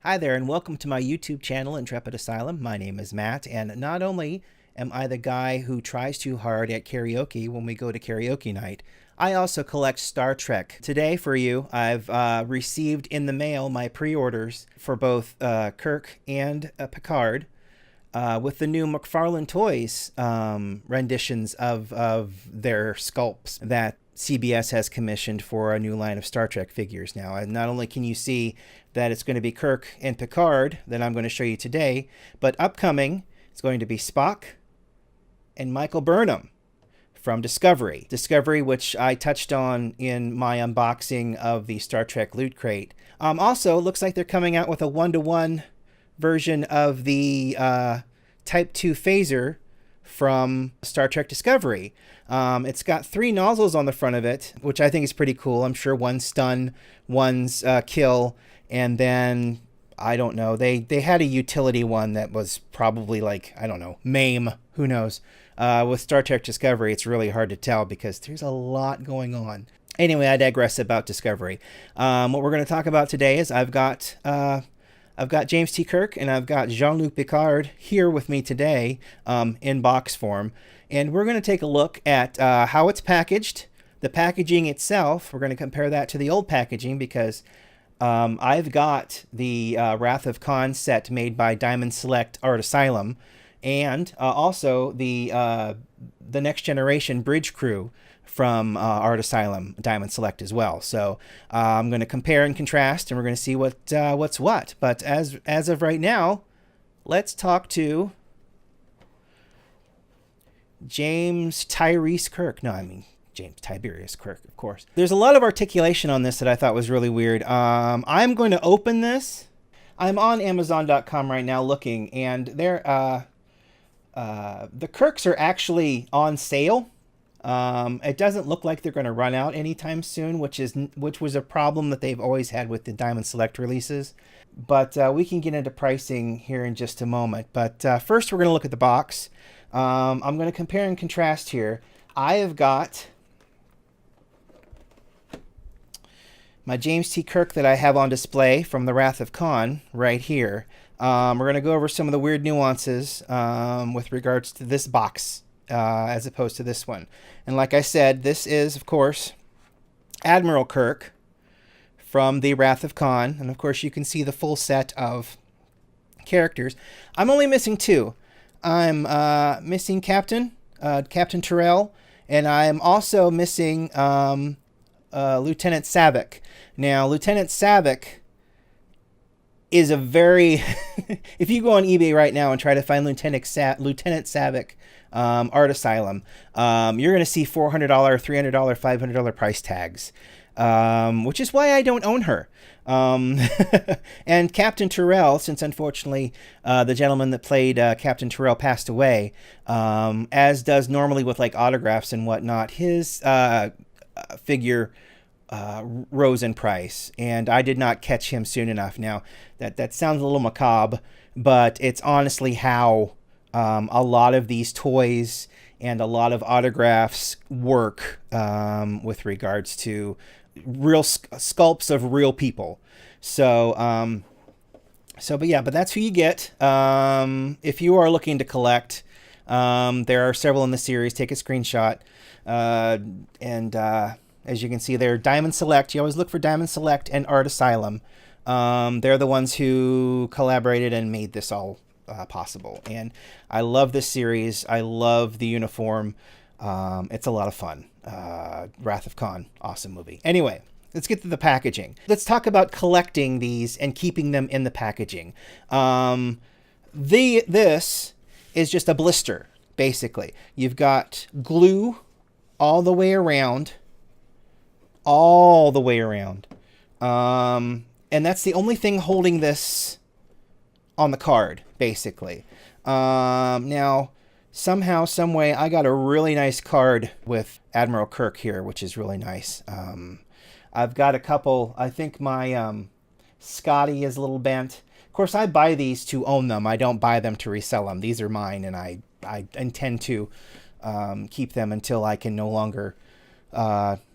Hi there, and welcome to my YouTube channel, Intrepid Asylum. My name is Matt, and not only am I the guy who tries too hard at karaoke when we go to karaoke night, I also collect Star Trek. Today for you, I've received in the mail my pre-orders for both Kirk and Picard with the new McFarlane Toys renditions of their sculpts that CBS has commissioned for a new line of Star Trek figures now. And not only can you see that it's going to be Kirk and Picard that I'm going to show you today, but upcoming, it's going to be Spock and Michael Burnham from Discovery. Discovery, which I touched on in my unboxing of the Star Trek Loot Crate. Also, looks like they're coming out with a 1-to-1 version of the Type 2 phaser from Star Trek Discovery. It's got 3 nozzles on the front of it, which I think is pretty cool. I'm sure one's stun, one's kill, and then, I don't know, they had a utility one that was probably like, I don't know, maim, who knows. With Star Trek Discovery, it's really hard to tell because there's a lot going on. Anyway, I digress about Discovery. What we're going to talk about today is I've got James T. Kirk and I've got Jean-Luc Picard here with me today in box form. And we're going to take a look at how it's packaged, the packaging itself. We're going to compare that to the old packaging because I've got the Wrath of Khan set made by Diamond Select Art Asylum, and also the Next Generation Bridge Crew from Art Asylum Diamond Select as well. So I'm going to compare and contrast, and we're going to see what's what. But as of right now, let's talk to James Tyrese Kirk. No, I mean James Tiberius Kirk, of course. There's a lot of articulation on this that I thought was really weird. I'm going to open this. I'm on Amazon.com right now looking, and the Kirks are actually on sale. It doesn't look like they're going to run out anytime soon, which was a problem that they've always had with the Diamond Select releases. But we can get into pricing here in just a moment. But first, we're going to look at the box. I'm going to compare and contrast here. I have got my James T. Kirk that I have on display from the Wrath of Khan right here. We're going to go over some of the weird nuances with regards to this box as opposed to this one. And like I said, this is, of course, Admiral Kirk from the Wrath of Khan. And of course, you can see the full set of characters. I'm only missing 2. I'm missing Captain Terrell, and I'm also missing Lieutenant Savick. Now, Lieutenant Savick is a very... if you go on eBay right now and try to find Lieutenant Savick Art Asylum, you're going to see $400, $300, $500 price tags, which is why I don't own her. And Captain Terrell, since unfortunately the gentleman that played Captain Terrell passed away, as does normally with like autographs and whatnot, his figure rose in price, and I did not catch him soon enough. Now, that sounds a little macabre, but it's honestly how a lot of these toys and a lot of autographs work with regards to real sculpts of real people. So, but that's who you get. If you are looking to collect, there are several in the series. Take a screenshot, and as you can see, they're Diamond Select. You always look for Diamond Select and Art Asylum. They're the ones who collaborated and made this all possible. And I love this series. I love the uniform. It's a lot of fun. Wrath of Khan, awesome movie. Anyway, let's get to the packaging. Let's talk about collecting these and keeping them in the packaging. This is just a blister, basically. You've got glue all the way around. And that's the only thing holding this on the card, basically. Now, somehow, some way, I got a really nice card with Admiral Kirk here, which is really nice. I've got a couple. I think my Scotty is a little bent. Of course, I buy these to own them. I don't buy them to resell them. These are mine, and I intend to keep them until I can no longer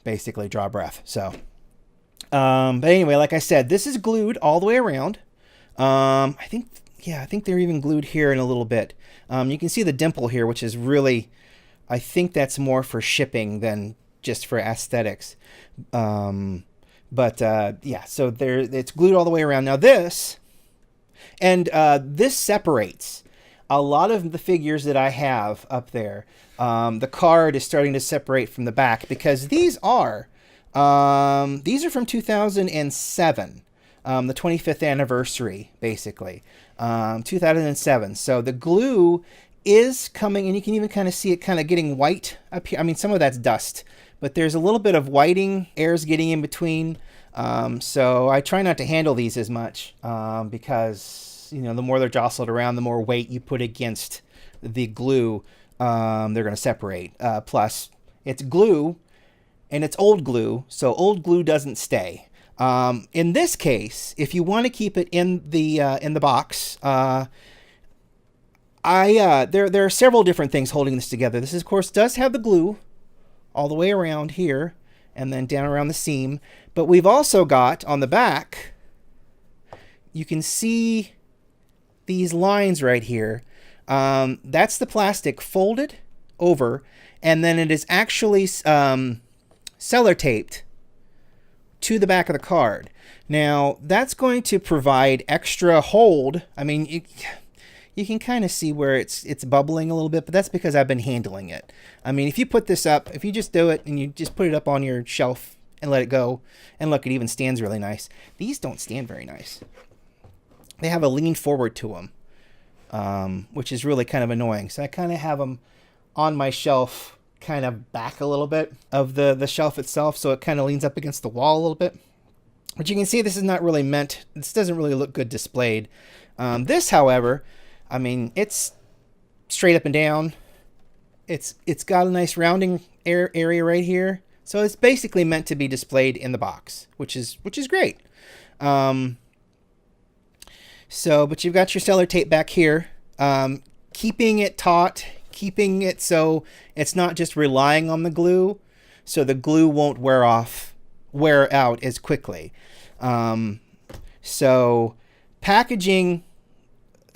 basically draw breath. So, but anyway, like I said, this is glued all the way around. I think, yeah, I think they're even glued here in a little bit. You can see the dimple here, which is really, I think that's more for shipping than just for aesthetics. Yeah, so there, it's glued all the way around. Now this, this separates a lot of the figures that I have up there. The card is starting to separate from the back because these are from 2007. The 25th anniversary, basically. 2007. So the glue is coming, and you can even kind of see it kind of getting white up here. I mean, some of that's dust, but there's a little bit of whiting, airs getting in between. So I try not to handle these as much because, you know, the more they're jostled around, the more weight you put against the glue, they're going to separate. Plus, it's glue, and it's old glue, so old glue doesn't stay. In this case, if you want to keep it in the box, there are several different things holding this together. This, of course, does have the glue all the way around here and then down around the seam. But we've also got on the back, you can see these lines right here. That's the plastic folded over, and then it is actually cellar taped to the back of the card. Now, that's going to provide extra hold. I mean, you can kind of see where it's bubbling a little bit, but that's because I've been handling it. I mean, if you put this up, if you just do it and you just put it up on your shelf and let it go, and look, it even stands really nice. These don't stand very nice. They have a lean forward to them, which is really kind of annoying. So I kind of have them on my shelf kind of back a little bit of the shelf itself, so it kind of leans up against the wall a little bit. But you can see this is not really meant, this doesn't really look good displayed. This, however, I mean, it's straight up and down. It's got a nice rounding area right here, so it's basically meant to be displayed in the box, which is great. But you've got your cellar tape back here, keeping it taut, keeping it so it's not just relying on the glue, so the glue won't wear out as quickly. So packaging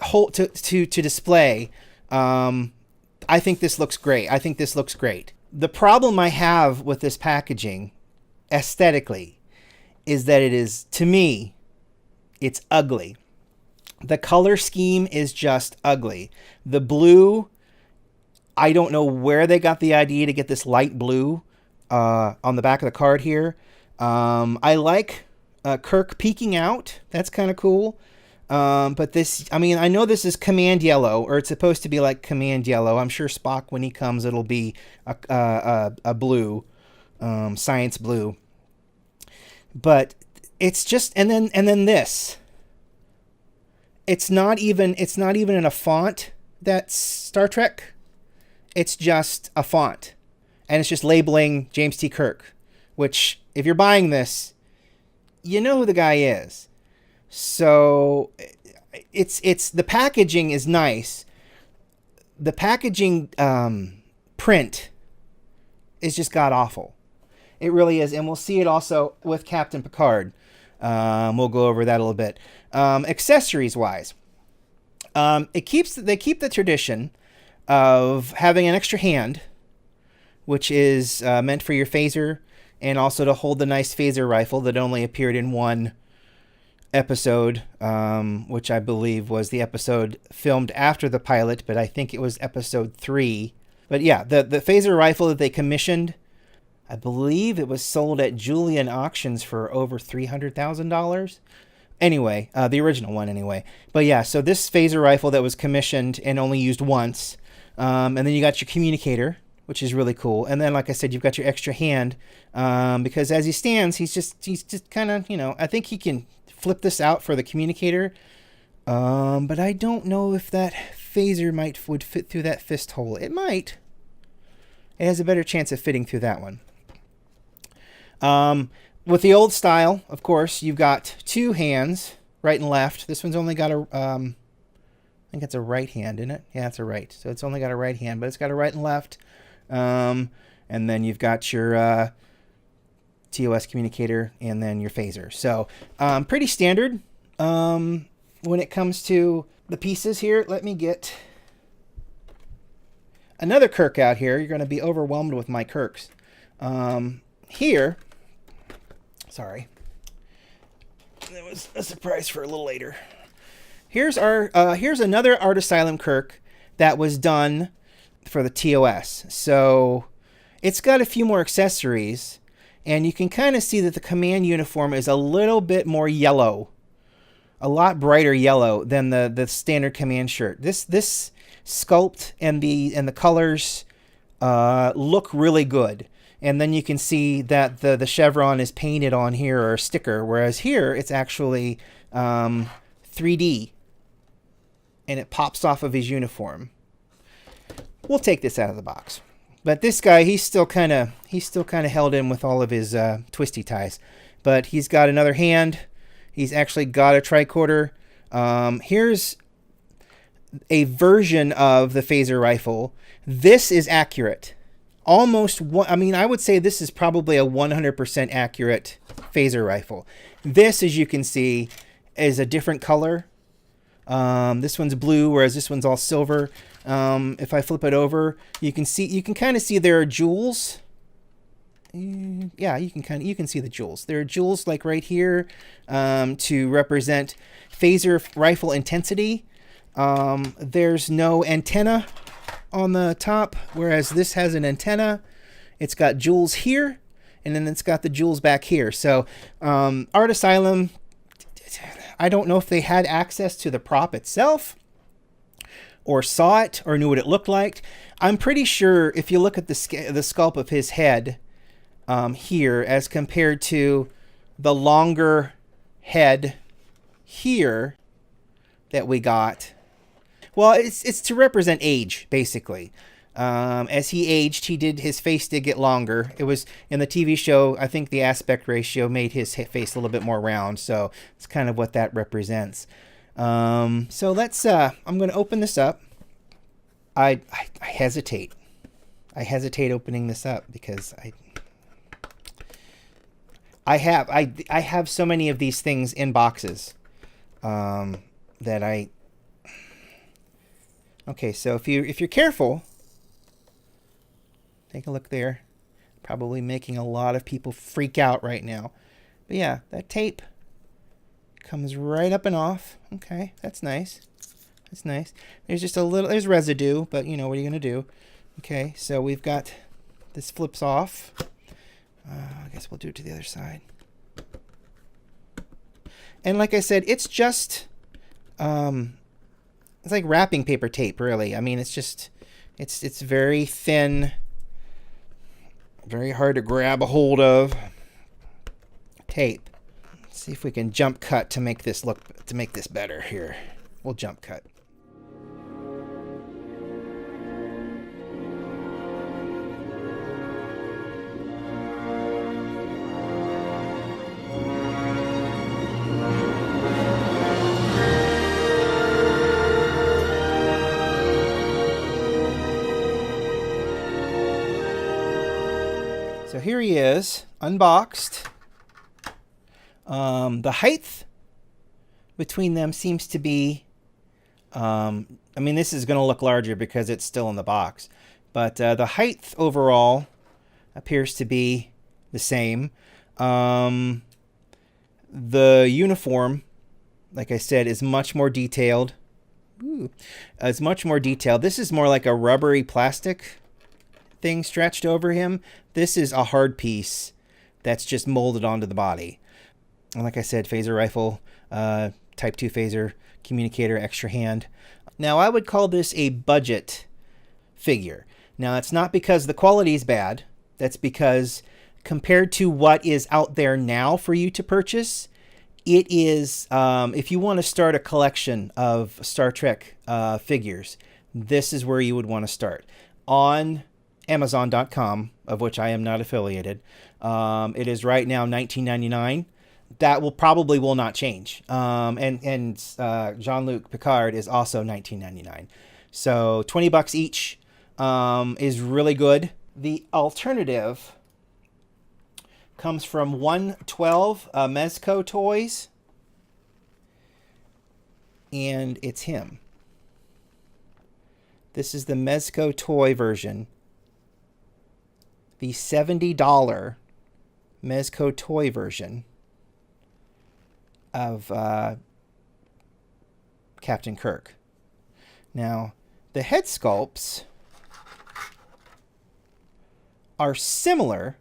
to display, I think this looks great. The problem I have with this packaging aesthetically is that it is, to me, it's ugly. The color scheme is just ugly. The blue, I don't know where they got the idea to get this light blue on the back of the card here. I like Kirk peeking out. That's kind of cool. But this, I mean, I know this is command yellow, or it's supposed to be like command yellow. I'm sure Spock, when he comes, it'll be a blue, science blue. But it's just, and then this. It's not even in a font that's Star Trek. It's just a font, and it's just labeling James T. Kirk, which, if you're buying this, you know who the guy is. So it's the packaging is nice. The packaging print is just god awful. It really is, and we'll see it also with Captain Picard. We'll go over that a little bit. Accessories wise, they keep the tradition of having an extra hand, which is meant for your phaser, and also to hold the nice phaser rifle that only appeared in one episode, which I believe was the episode filmed after the pilot, but I think it was episode 3. But yeah, the phaser rifle that they commissioned, I believe it was sold at Julian auctions for over $300,000. Anyway, the original one anyway. But yeah, so this phaser rifle that was commissioned and only used once. And then you got your communicator, which is really cool. And then, like I said, you've got your extra hand, because as he stands, he's just kind of, you know, I think he can flip this out for the communicator. But I don't know if that phaser would fit through that fist hole. It might. It has a better chance of fitting through that one. With the old style, of course, you've got two hands, right and left. This one's only got I think it's a right hand, isn't it? Yeah, it's a right. So it's only got a right hand, but it's got a right and left. And then you've got your TOS communicator and then your phaser. So pretty standard. when it comes to the pieces here, let me get another Kirk out here. You're going to be overwhelmed with my Kirks. Here, sorry, that was a surprise for a little later. Here's another Art Asylum Kirk that was done for the TOS. So it's got a few more accessories, and you can kind of see that the command uniform is a little bit more yellow, a lot brighter yellow than the standard command shirt. This sculpt and the colors look really good. And then you can see that the chevron is painted on here, or a sticker, whereas here it's actually 3D, and it pops off of his uniform. We'll take this out of the box. But this guy, he's still kind of held in with all of his twisty ties. But he's got another hand. He's actually got a tricorder. Here's a version of the phaser rifle. This is accurate. Almost one, I mean, I would say this is probably a 100% accurate phaser rifle. This, as you can see, is a different color. This one's blue, whereas this one's all silver. If I flip it over, you can kind of see there are jewels. Yeah, you can see the jewels. There are jewels like right here to represent phaser rifle intensity. There's no antenna on the top, whereas this has an antenna. It's got jewels here, and then it's got the jewels back here. So Art Asylum, I don't know if they had access to the prop itself, or saw it, or knew what it looked like. I'm pretty sure if you look at the sculpt of his head here as compared to the longer head here that we got, well, it's to represent age, basically. As he aged, his face did get longer. It was in the TV show, I think the aspect ratio made his face a little bit more round, so it's kind of what that represents. So let's, I'm going to open this up. I hesitate. I hesitate opening this up because I have so many of these things in boxes that okay, so if you're careful, take a look there. Probably making a lot of people freak out right now. But yeah, that tape comes right up and off. Okay, that's nice. That's nice. There's just there's residue, but you know, what are you going to do? Okay, so we've got, this flips off. I guess we'll do it to the other side. And like I said, it's just, it's like wrapping paper tape, really. I mean, it's just, it's very thin, very hard to grab a hold of tape. Let's see if we can jump cut to make this better here. We'll jump cut. So here he is, unboxed. The height between them seems to be, I mean, this is going to look larger because it's still in the box, but the height overall appears to be the same. The uniform, like I said, is much more detailed. It's much more detailed. This is more like a rubbery plastic thing stretched over him. This is a hard piece that's just molded onto the body. And like I said, phaser rifle, type 2 phaser, communicator, extra hand. Now, I would call this a budget figure. Now, it's not because the quality is bad. That's because compared to what is out there now for you to purchase, it is, if you want to start a collection of Star Trek figures, this is where you would want to start. On Amazon.com, of which I am not affiliated. It is right now $19.99. That probably will not change. And Jean-Luc Picard is also $19.99. So $20 each is really good. The alternative comes from 112 Mezco Toys. and it's him. This is the Mezco toy version. The $70 Mezco toy version of Captain Kirk. Now, the head sculpts are similar.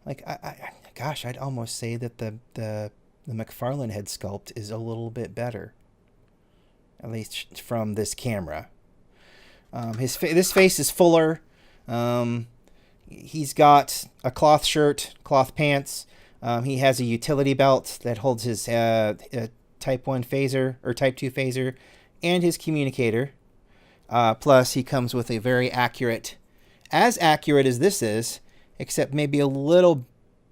Like, gosh, I'd almost say that the McFarlane head sculpt is a little bit better, at least from this camera. This face is fuller. He's got a cloth shirt, cloth pants. He has a utility belt that holds his Type 1 phaser or Type 2 phaser and his communicator. Plus, he comes with a very accurate, as accurate as this is, except maybe a little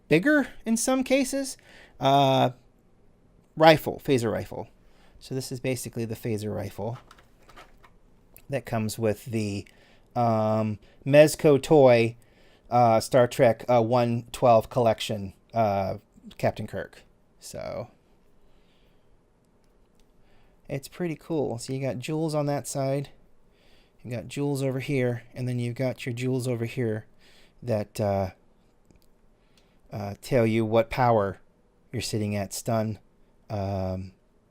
bigger in some cases, phaser rifle. So this is basically the phaser rifle that comes with the Mezco toy Star Trek 112 collection Captain Kirk. So it's pretty cool. So you got jewels on that side, you got jewels over here, and then you've got your jewels over here that tell you what power you're sitting at: stun,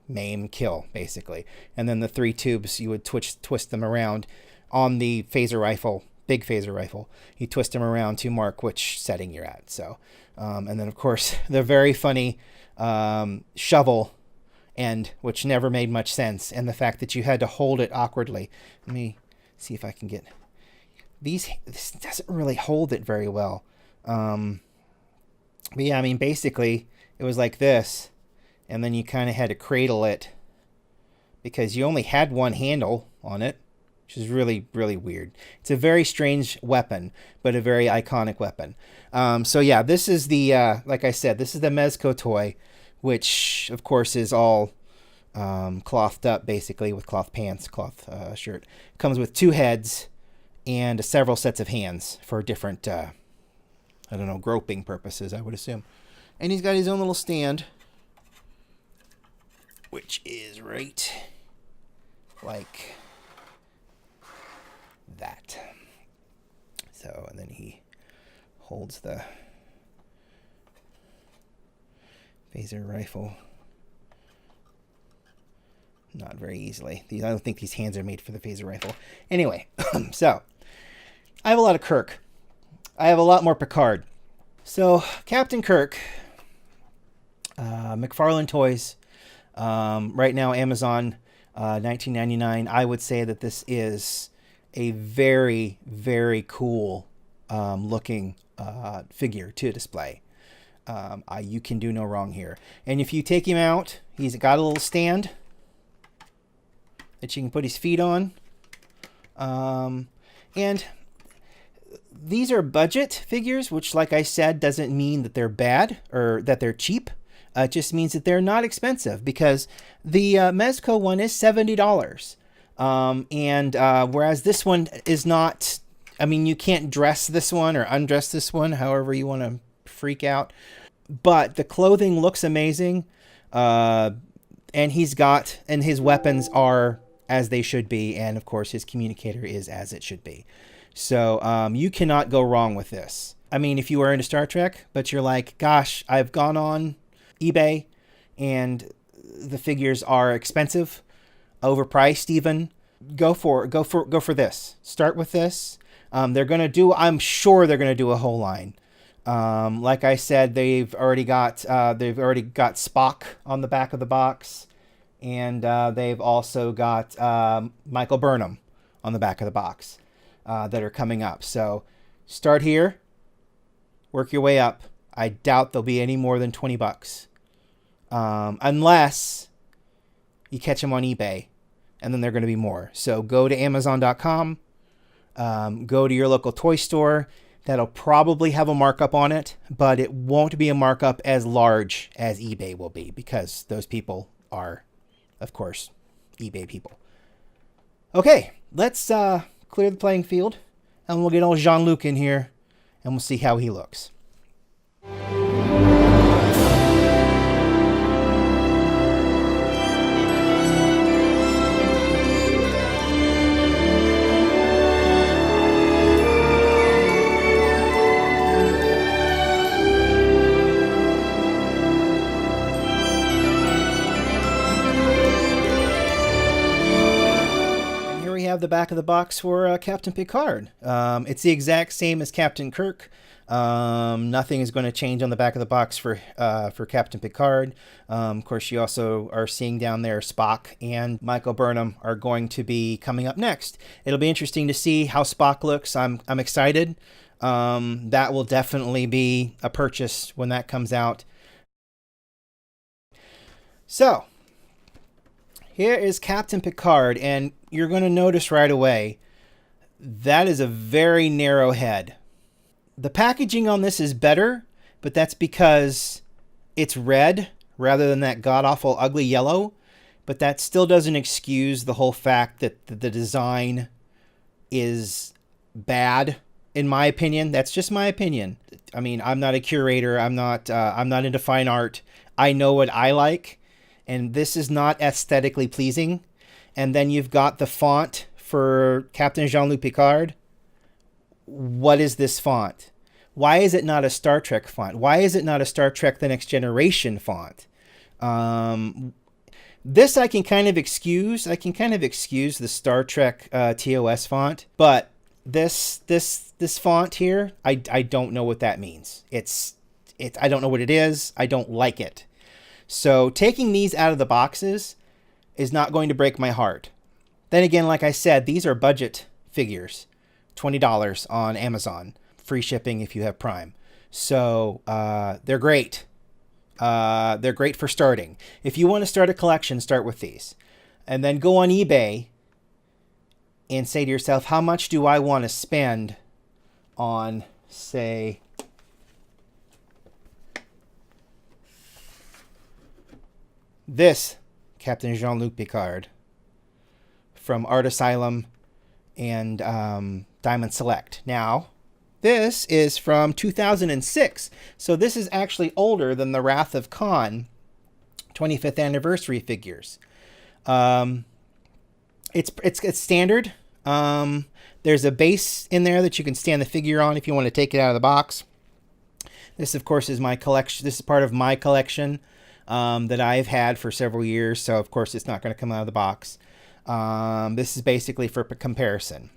maim, kill, basically. And then the 3 tubes, you would twist them around on the phaser rifle, big phaser rifle. You twist them around to mark which setting you're at. So, and then of course the very funny shovel end, which never made much sense, and the fact that you had to hold it awkwardly. Let me see if I can get these. This doesn't really hold it very well. But yeah, I mean, basically it was like this, and then you kind of had to cradle it because you only had one handle on it, which is really, really weird. It's a very strange weapon, but a very iconic weapon. So yeah, this is the, like I said, this is the Mezco toy, which of course is all clothed up basically with cloth pants, cloth shirt. Comes with 2 heads and several sets of hands for different, I don't know, groping purposes, I would assume. And he's got his own little stand, which is right like that. So, and then he holds the phaser rifle. Not very easily. I don't think these hands are made for the phaser rifle. Anyway, so I have a lot of Kirk. I have a lot more Picard. So Captain Kirk, McFarlane Toys, right now Amazon, $19.99. I would say that this is a very, very cool looking figure to display. You can do no wrong here. And if you take him out, he's got a little stand that you can put his feet on. And these are budget figures, which, like I said, doesn't mean that they're bad or that they're cheap. It just means that they're not expensive, because the Mezco one is $70. Whereas this one is not, I mean, you can't dress this one or undress this one, however you want to freak out. But the clothing looks amazing. And his weapons are as they should be. And of course, his communicator is as it should be. So you cannot go wrong with this. I mean, if you are into Star Trek, but you're like, gosh, I've gone on eBay and the figures are expensive, overpriced even, go for this. Start with this. I'm sure they're gonna do a whole line. Like I said, they've already got Spock on the back of the box, and they've also got Michael Burnham on the back of the box that are coming up. So start here, work your way up. I doubt there'll be any more than $20, unless you catch them on eBay, and then they're going to be more. So go to Amazon.com, go to your local toy store. That'll probably have a markup on it, but it won't be a markup as large as eBay will be, because those people are, of course, eBay people. Okay, let's clear the playing field, and we'll get old Jean-Luc in here, and we'll see how he looks. have the back of the box for Captain Picard. It's the exact same as Captain Kirk. Nothing is going to change on the back of the box for Captain Picard. Of course, you also are seeing down there Spock and Michael Burnham are going to be coming up next. It'll be interesting to see how Spock looks. I'm excited. That will definitely be a purchase when that comes out. So, here is Captain Picard, and you're going to notice right away that is a very narrow head. The packaging on this is better, but that's because it's red rather than that god-awful ugly yellow. But that still doesn't excuse the whole fact that the design is bad, in my opinion. That's just my opinion. I mean, I'm not a curator. I'm not into fine art. I know what I like. And this is not aesthetically pleasing. And then you've got the font for Captain Jean-Luc Picard. What is this font? Why is it not a Star Trek font? Why is it not a Star Trek The Next Generation font? This I can kind of excuse. I can kind of excuse the Star Trek TOS font. But this font here, I don't know what that means. I don't know what it is. I don't like it. So taking these out of the boxes is not going to break my heart. Then again, like I said, these are budget figures. $20 on Amazon. Free shipping if you have Prime. So they're great. They're great for starting. If you want to start a collection, start with these. And then go on eBay and say to yourself, how much do I want to spend on, say, this Captain Jean-Luc Picard from Art Asylum and Diamond Select. Now, this is from 2006, so this is actually older than the Wrath of Khan 25th anniversary figures. It's standard. There's a base in there that you can stand the figure on if you want to take it out of the box. This, of course, is my collection. This is part of my collection that I've had for several years, so of course it's not going to come out of the box. This is basically for comparison.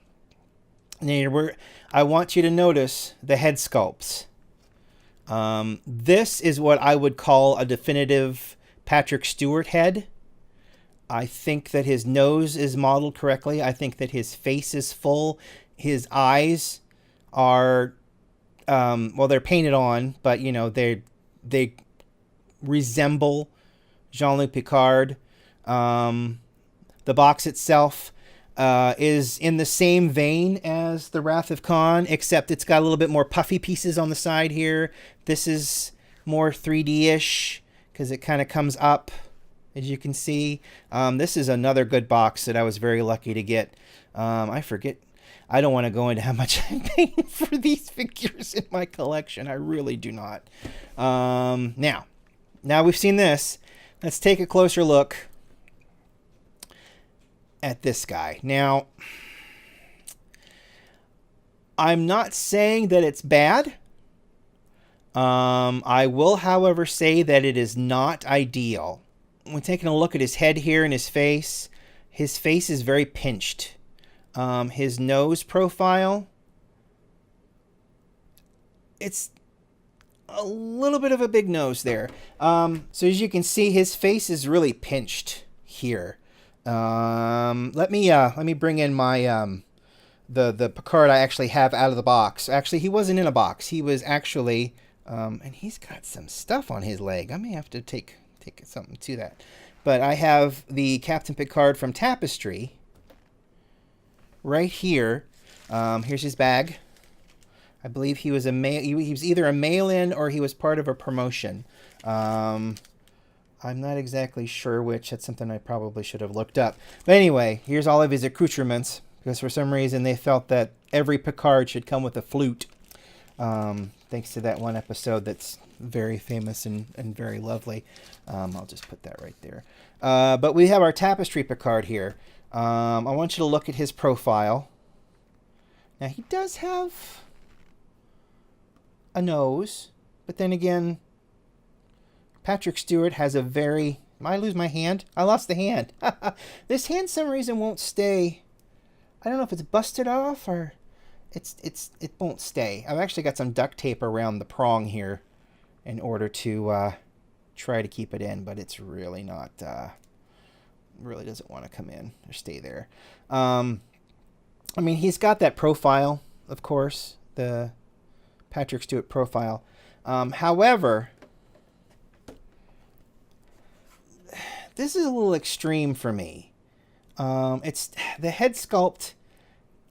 Now, I want you to notice the head sculpts. This is what I would call a definitive Patrick Stewart head. I think that his nose is modeled correctly. I think that his face is full. His eyes are, well, they're painted on, but, you know, they resemble Jean-Luc Picard. The box itself is in the same vein as the Wrath of Khan, except it's got a little bit more puffy pieces on the side here. This is more 3D-ish because it kind of comes up, as you can see. This is another good box that I was very lucky to get. I forget. I don't want to go into how much I'm paying for these figures in my collection. I really do not. Now we've seen this. Let's take a closer look at this guy. Now, I'm not saying that it's bad. I will, however, say that it is not ideal. When taking a look at his head here and his face is very pinched. His nose profile, it's a little bit of a big nose there. So as you can see, his face is really pinched here. Let me bring in my the Picard I actually have out of the box. Actually, he wasn't in a box. He was actually and he's got some stuff on his leg. I may have to take something to that. But I have the Captain Picard from Tapestry right here. Here's his bag. I believe he was he was either a mail-in or he was part of a promotion. I'm not exactly sure which. That's something I probably should have looked up. But anyway, here's all of his accoutrements, because for some reason they felt that every Picard should come with a flute. Thanks to that one episode that's very famous and very lovely. I'll just put that right there. But we have our Tapestry Picard here. I want you to look at his profile. Now, he does have a nose, but then again, Patrick Stewart has a very... Did I lose my hand? I lost the hand. This hand, for some reason, won't stay I don't know if it's busted off or it won't stay. I've actually got some duct tape around the prong here in order to try to keep it in, but it's really not, really doesn't want to come in or stay there. I mean, he's got that profile, of course, the Patrick Stewart profile. However, this is a little extreme for me. It's the head sculpt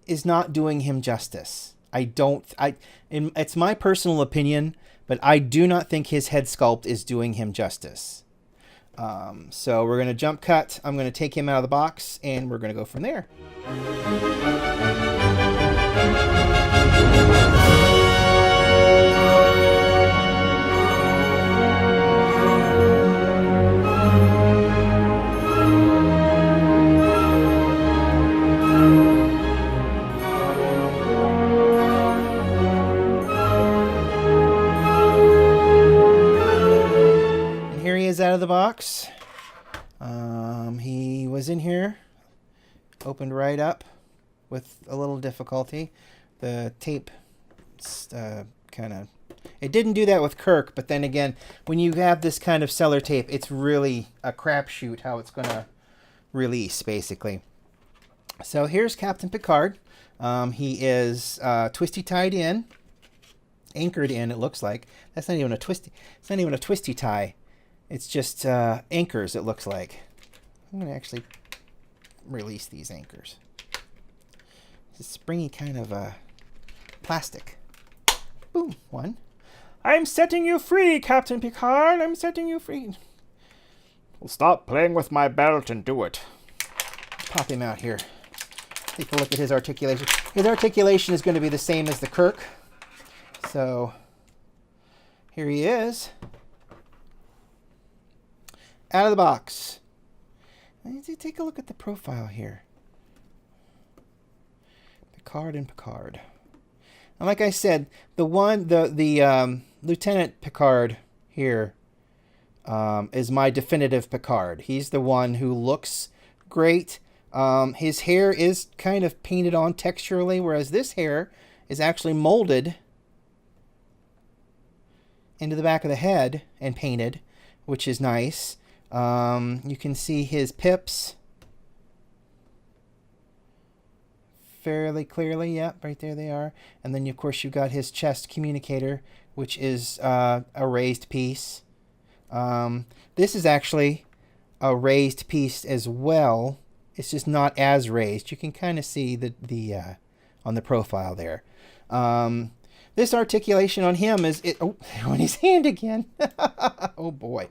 is not doing him justice. It's my personal opinion, but I do not think his head sculpt is doing him justice. So we're going to jump cut. I'm going to take him out of the box, and we're going to go from there. Out of the box. He was in here, opened right up with a little difficulty. The tape kind of, it didn't do that with Kirk, but then again, when you have this kind of seller tape, it's really a crapshoot how it's going to release, basically. So here's Captain Picard. He is twisty tied in, anchored in. It looks like that's not even a twisty. It's not even a twisty tie. It's just anchors, it looks like. I'm going to actually release these anchors. It's a springy kind of plastic. Boom, one. I'm setting you free, Captain Picard. I'm setting you free. Well, stop playing with my belt and do it. Pop him out here. Take a look at his articulation. His articulation is going to be the same as the Kirk. So, here he is. Out of the box. Take a look at the profile here. Picard and Picard. And like I said, the Lieutenant Picard here is my definitive Picard. He's the one who looks great. His hair is kind of painted on texturally, whereas this hair is actually molded into the back of the head and painted, which is nice. You can see his pips fairly clearly. Yep, right there they are. And then, of course, you've got his chest communicator, which is a raised piece. This is actually a raised piece as well. It's just not as raised. You can kind of see the on the profile there. This articulation on him is on his hand again. Oh boy.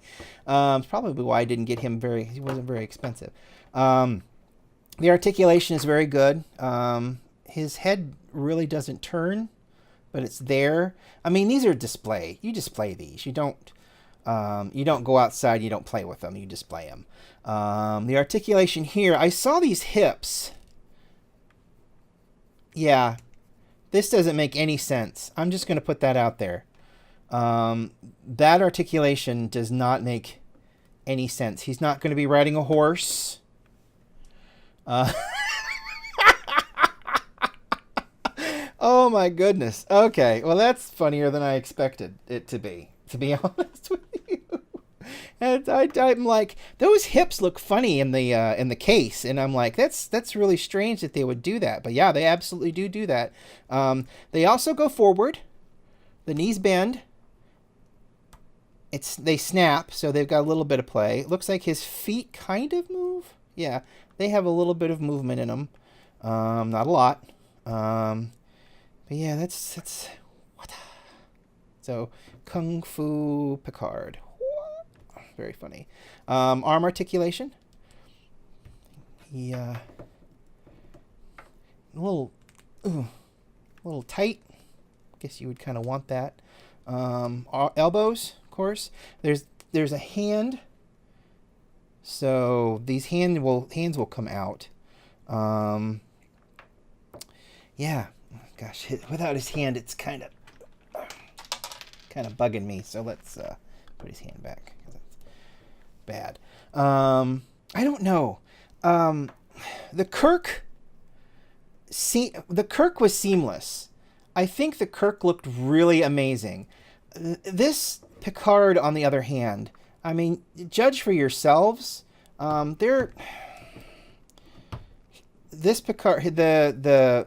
It's probably why I didn't get him he wasn't very expensive. The articulation is very good. His head really doesn't turn, but it's there. I mean, these are display. You display these. You don't go outside, you don't play with them, you display them. The articulation here, I saw these hips. Yeah. This doesn't make any sense. I'm just going to put that out there. That articulation does not make any sense. He's not going to be riding a horse. Oh my goodness. Okay, well that's funnier than I expected it to be honest with you. And I'm like, those hips look funny in the case, and I'm like, that's really strange that they would do that. But yeah, they absolutely do that. They also go forward. The knees bend. They snap, so they've got a little bit of play. It looks like his feet kind of move. Yeah, they have a little bit of movement in them. Not a lot. But yeah, that's what. So Kung Fu Picard. Very funny. Arm articulation. He a little tight. Guess you would kind of want that. Elbows, of course. There's a hand. So these hands will come out. Yeah. Gosh, without his hand, it's kind of bugging me. So let's put his hand back. Bad. I don't know. The Kirk See, the Kirk was seamless. I think the Kirk looked really amazing. This Picard, on the other hand, I mean, judge for yourselves. They're this Picard, the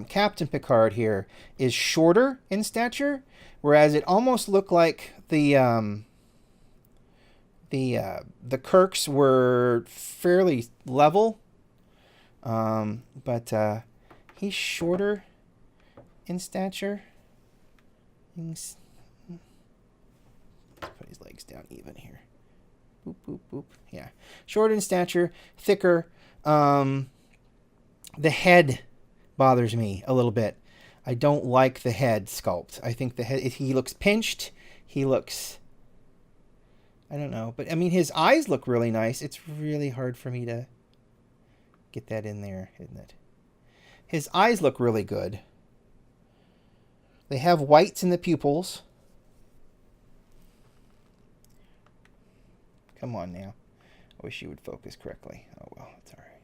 Captain Picard here is shorter in stature, whereas it almost looked like the Kirks were fairly level. But he's shorter in stature. Let's put his legs down even here. Boop, boop, boop. Yeah. Shorter in stature, thicker. The head bothers me a little bit. I don't like the head sculpt. I think the head, he looks pinched. He looks, I don't know. But, I mean, his eyes look really nice. It's really hard for me to get that in there, isn't it? His eyes look really good. They have whites in the pupils. Come on now. I wish you would focus correctly. Oh, well, it's all right.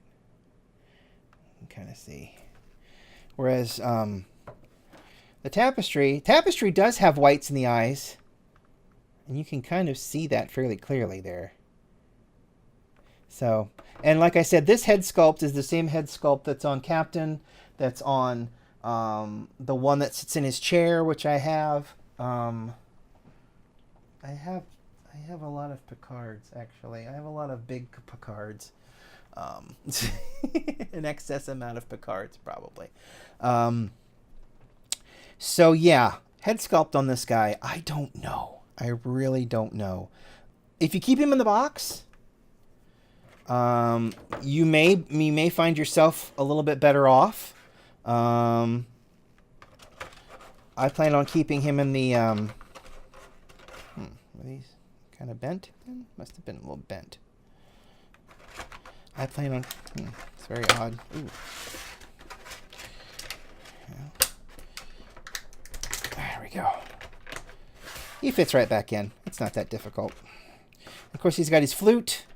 You can kind of see. Whereas the tapestry does have whites in the eyes. And you can kind of see that fairly clearly there. So, and like I said, this head sculpt is the same head sculpt that's on Captain, that's on the one that sits in his chair, which I have. I have a lot of Picards, actually. I have a lot of big Picards. An excess amount of Picards, probably. So, yeah, head sculpt on this guy, I don't know. I really don't know. If you keep him in the box, you may find yourself a little bit better off. I plan on keeping him in the were these kind of bent? Must have been a little bent. I plan on it's very odd. Ooh. Yeah. There we go. He fits right back in. It's not that difficult. Of course, he's got his flute,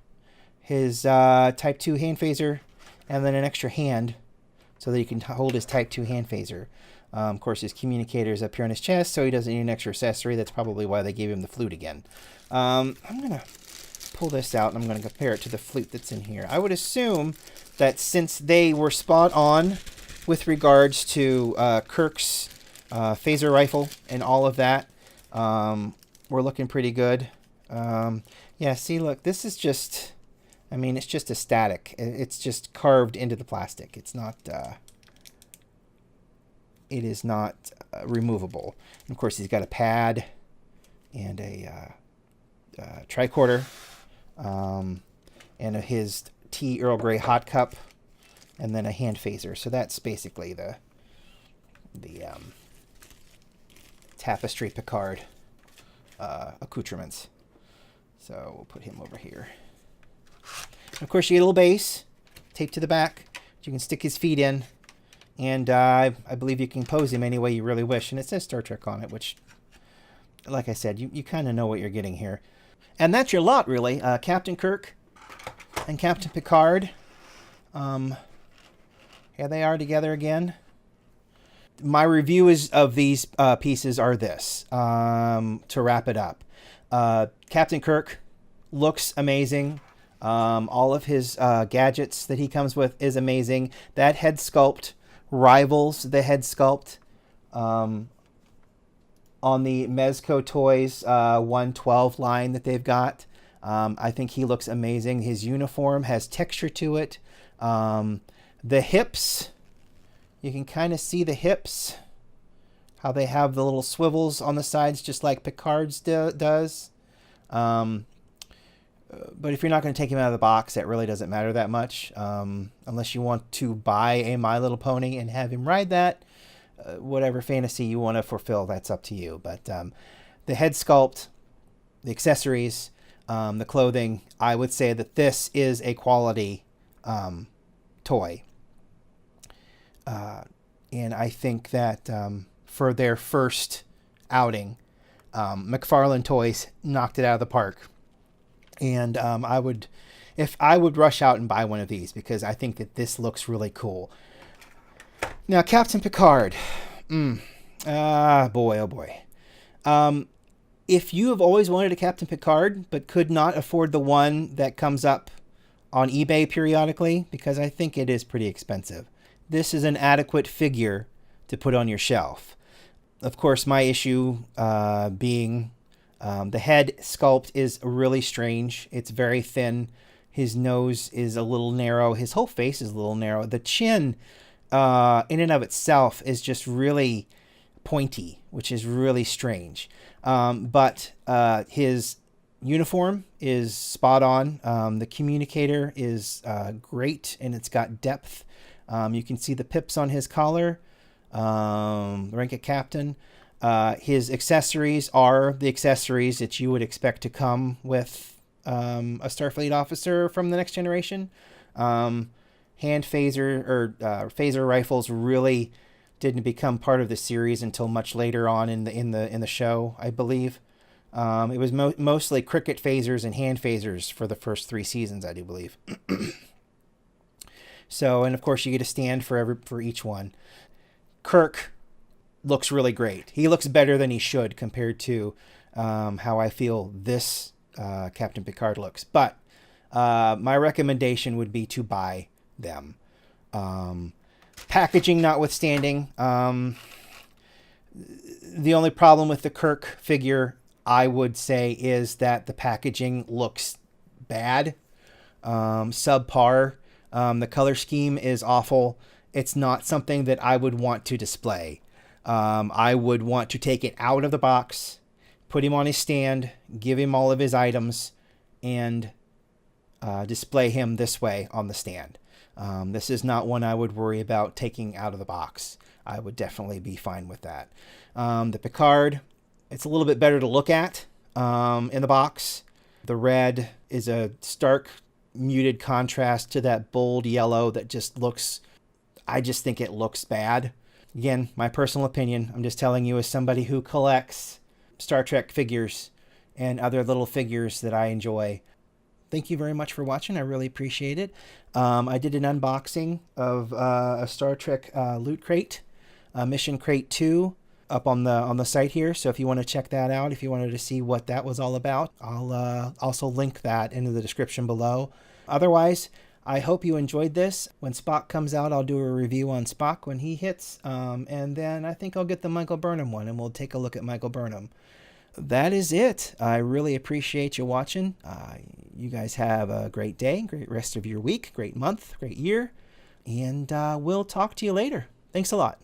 his Type 2 hand phaser, and then an extra hand so that he can hold his Type 2 hand phaser. Of course, his communicator is up here on his chest, so he doesn't need an extra accessory. That's probably why they gave him the flute again. I'm going to pull this out, and I'm going to compare it to the flute that's in here. I would assume that since they were spot on with regards to Kirk's phaser rifle and all of that, we're looking pretty good. Yeah, see, look, this is just, I mean, it's just a static. It's just carved into the plastic. It's not, it is not removable. And of course, he's got a pad and a tricorder, and his tea Earl Grey hot cup, and then a hand phaser. So that's basically the Tapestry Picard accoutrements. So we'll put him over here. And of course, you get a little base taped to the back. You can stick his feet in, and I believe you can pose him any way you really wish. And it says Star Trek on it, which, like I said, you kind of know what you're getting here. And that's your lot, really. Captain Kirk and Captain Picard. Here they are together again. My review of these pieces are this, to wrap it up. Captain Kirk looks amazing. All of his gadgets that he comes with is amazing. That head sculpt rivals the head sculpt on the Mezco Toys 112 line that they've got. I think he looks amazing. His uniform has texture to it. The hips, you can kind of see the hips, how they have the little swivels on the sides just like Picard's does. But if you're not going to take him out of the box, that really doesn't matter that much. Unless you want to buy a My Little Pony and have him ride that. Whatever fantasy you want to fulfill, that's up to you. But the head sculpt, the accessories, the clothing, I would say that this is a quality toy. And I think that for their first outing, McFarlane Toys knocked it out of the park. And I would rush out and buy one of these because I think that this looks really cool. Now, Captain Picard. Boy, oh boy. If you have always wanted a Captain Picard but could not afford the one that comes up on eBay periodically, because I think it is pretty expensive, this is an adequate figure to put on your shelf. Of course, my issue being the head sculpt is really strange. It's very thin. His nose is a little narrow. His whole face is a little narrow. The chin, in and of itself, is just really pointy, which is really strange. But his uniform is spot on. The communicator is great, and it's got depth. You can see the pips on his collar, the rank of captain. His accessories are the accessories that you would expect to come with a Starfleet officer from the Next Generation. Hand phaser or phaser rifles really didn't become part of the series until much later on in the show, I believe. It was mostly cricket phasers and hand phasers for the first 3 seasons, I do believe. So, and of course, you get a stand for each one. Kirk looks really great. He looks better than he should compared to how I feel this Captain Picard looks. But my recommendation would be to buy them. Packaging notwithstanding, the only problem with the Kirk figure, I would say, is that the packaging looks bad, subpar. The color scheme is awful. It's not something that I would want to display. I would want to take it out of the box, put him on his stand, give him all of his items, and display him this way on the stand. This is not one I would worry about taking out of the box. I would definitely be fine with that. The Picard, it's a little bit better to look at in the box. The red is a stark, muted contrast to that bold yellow that just looks, I just think it looks bad. Again, my personal opinion. I'm just telling you as somebody who collects Star Trek figures and other little figures that I enjoy. Thank you very much for watching. I really appreciate it. I did an unboxing of a Star Trek Loot Crate, Mission Crate 2, up on the site here. So if you want to check that out, if you wanted to see what that was all about, I'll also link that into the description below. Otherwise, I hope you enjoyed this. When Spock comes out, I'll do a review on Spock when he hits. And then I think I'll get the Michael Burnham one, and we'll take a look at Michael Burnham. That is it. I really appreciate you watching. You guys have a great day, great rest of your week, great month, great year. And we'll talk to you later. Thanks a lot.